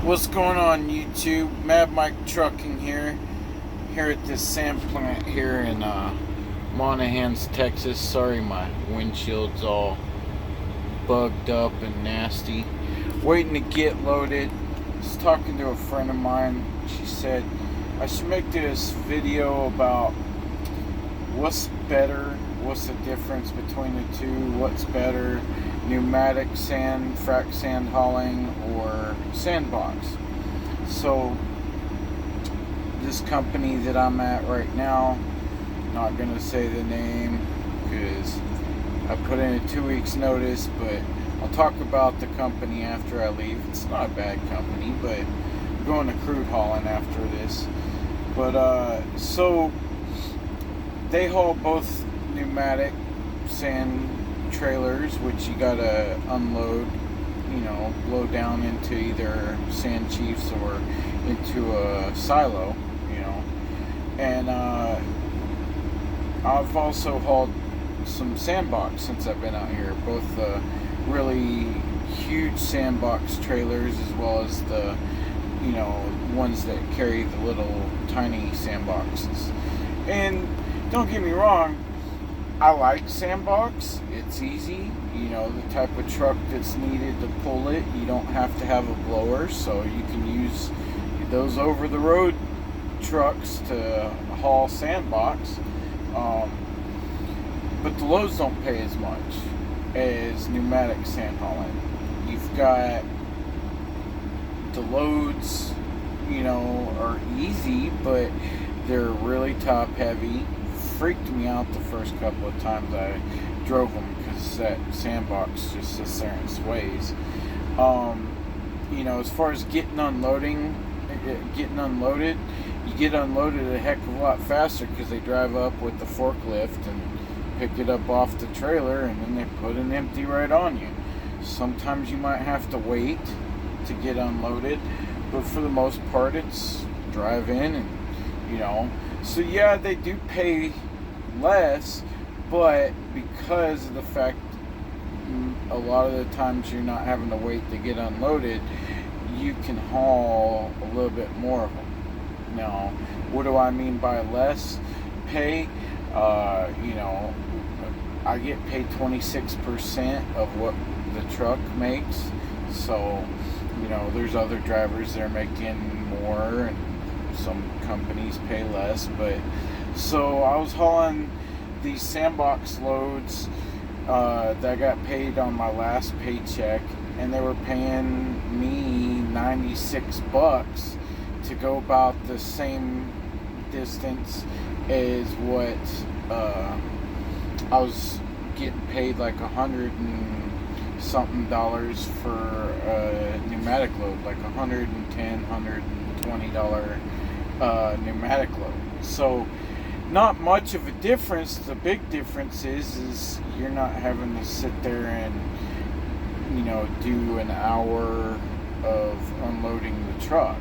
What's going on, YouTube? Mad Mike Trucking here at this sand plant here in Monahans, Texas. Sorry my windshield's all bugged up and nasty. Waiting to get loaded. I was talking to a friend of mine. She said I should make this video about what's better, what's the difference between the two, what's better, pneumatic sand, frac sand hauling, or Sandbox. So this company that I'm at right now, not gonna say the name because I put in a 2 weeks notice, but I'll talk about the company after I leave. It's not a bad company, but I'm going to crude hauling after this. But so they haul both pneumatic sand trailers, which you gotta unload, blow down into either sand chiefs or into a silo, And I've also hauled some Sandbox since I've been out here, both the really huge Sandbox trailers as well as the, ones that carry the little tiny Sandboxes. And don't get me wrong, I like Sandbox. It's easy, the type of truck that's needed to pull it. You don't have to have a blower, so you can use those over the road trucks to haul Sandbox. But the loads don't pay as much as pneumatic sand hauling. You've got the loads, are easy, but they're really top heavy. Freaked me out the first couple of times I drove them because that Sandbox just sits there and sways. As far as getting unloaded, you get unloaded a heck of a lot faster because they drive up with the forklift and pick it up off the trailer, and then they put an empty right on you. Sometimes you might have to wait to get unloaded, but for the most part it's drive in and so yeah, they do pay less, but because of the fact a lot of the times you're not having to wait to get unloaded, you can haul a little bit more of them. Now, what do I mean by less pay? I get paid 26% of what the truck makes, so there's other drivers that are making more, and some companies pay less. But so I was hauling these Sandbox loads that I got paid on my last paycheck, and they were paying me $96 to go about the same distance as what I was getting paid, like $100 and something for a pneumatic load, like $110, $120 pneumatic load. So not much of a difference. The big difference is you're not having to sit there and do an hour of unloading the truck.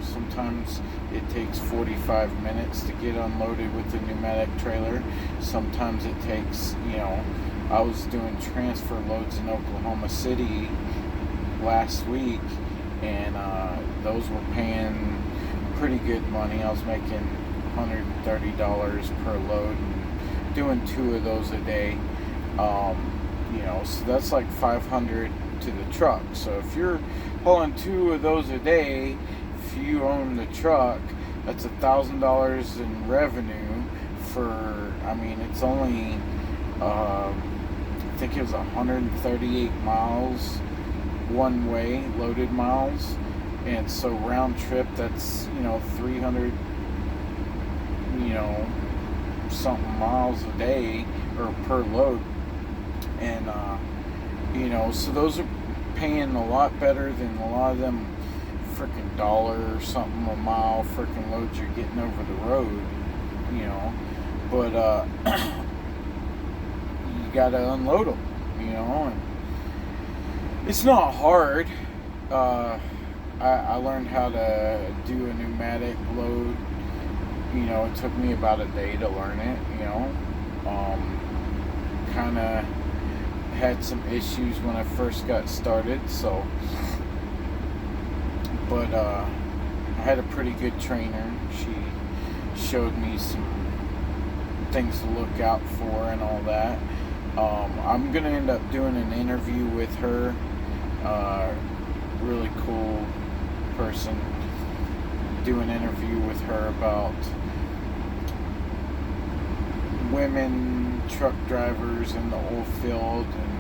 Sometimes it takes 45 minutes to get unloaded with the pneumatic trailer. Sometimes it takes, I was doing transfer loads in Oklahoma City last week, and those were paying pretty good money. I was making $130 per load and doing 2 of those a day. So that's like $500 to the truck. So if you're pulling 2 of those a day, if you own the truck, that's $1,000 in revenue for, it's only, I think it was 138 miles one way, loaded miles. And so round trip, that's, 300, something miles a day, or per load. And, so those are paying a lot better than a lot of them freaking $1 or something a mile freaking loads you're getting over the road, But, you gotta unload them, and it's not hard. I learned how to do a pneumatic load. It took me about a day to learn it, kind of had some issues when I first got started, so But I had a pretty good trainer. She showed me some things to look out for and all that. I'm gonna end up doing an interview with her. Really cool person. Do an interview with her about women truck drivers in the oil field, and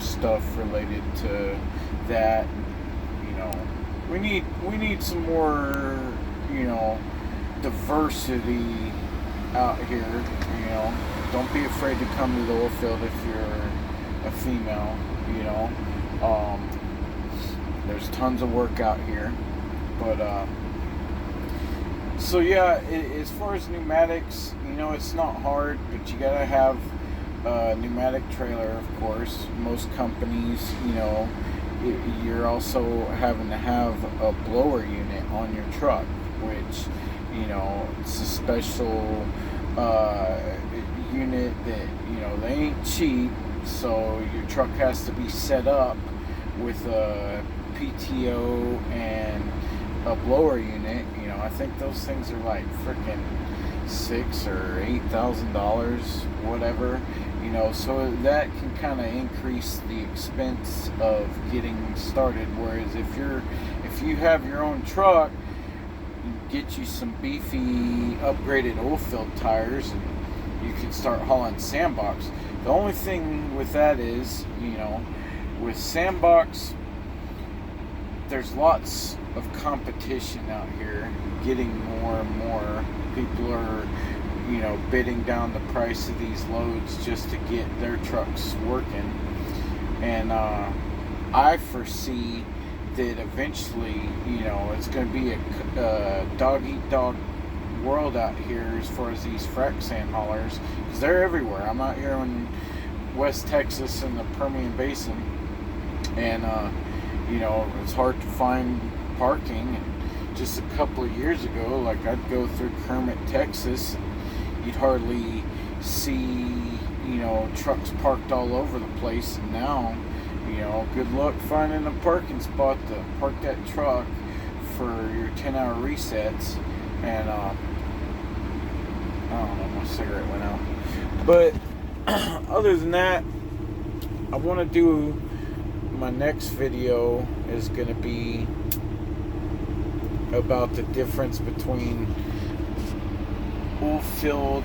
stuff related to that. We need some more diversity out here. Don't be afraid to come to the oil field if you're a female. There's tons of work out here. But so yeah, as far as pneumatics, it's not hard, but you gotta have a pneumatic trailer, of course. Most companies, you're also having to have a blower unit on your truck, which it's a special unit that they ain't cheap. So your truck has to be set up with a PTO and a blower unit. I think those things are like freaking $6,000 or $8,000, whatever. So that can kind of increase the expense of getting started. Whereas if you have your own truck, you get you some beefy upgraded oil filled tires, and you can start hauling Sandbox. The only thing with that is, with Sandbox, there's lots of competition out here, getting more and more. People are, bidding down the price of these loads just to get their trucks working. And I foresee that eventually, it's going to be a dog-eat-dog world out here as far as these frac sand haulers, because they're everywhere. I'm out here in West Texas in the Permian Basin, and it's hard to find parking. And just a couple of years ago, like, I'd go through Kermit, Texas, and you'd hardly see trucks parked all over the place. And now, good luck finding a parking spot to park that truck for your 10-hour resets. And I don't know, my cigarette went out. But other than that, I want to do, my next video is going to be about the difference between oil field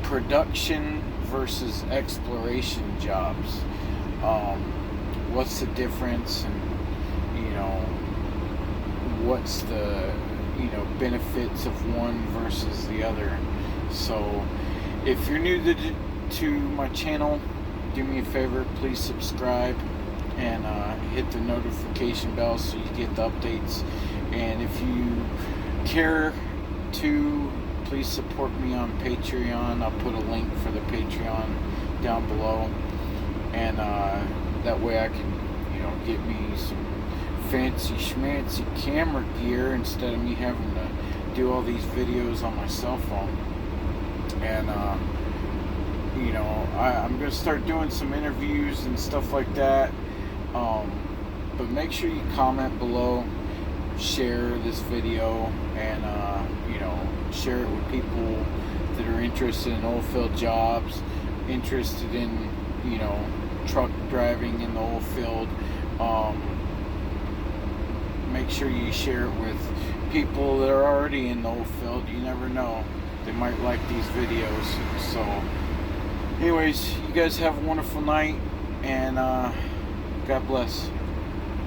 production versus exploration jobs. What's the difference, and what's the benefits of one versus the other. So if you're new to my channel, do me a favor, please subscribe and hit the notification bell so you get the updates. And if you care to, please support me on Patreon. I'll put a link for the Patreon down below, and that way I can get me some fancy schmancy camera gear instead of me having to do all these videos on my cell phone. And I'm gonna start doing some interviews and stuff like that. But make sure you comment below, share this video, and share it with people that are interested in oil field jobs, interested in truck driving in the oil field. Make sure you share it with people that are already in the oil field. You never know, they might like these videos. So anyways, you guys have a wonderful night, and God bless.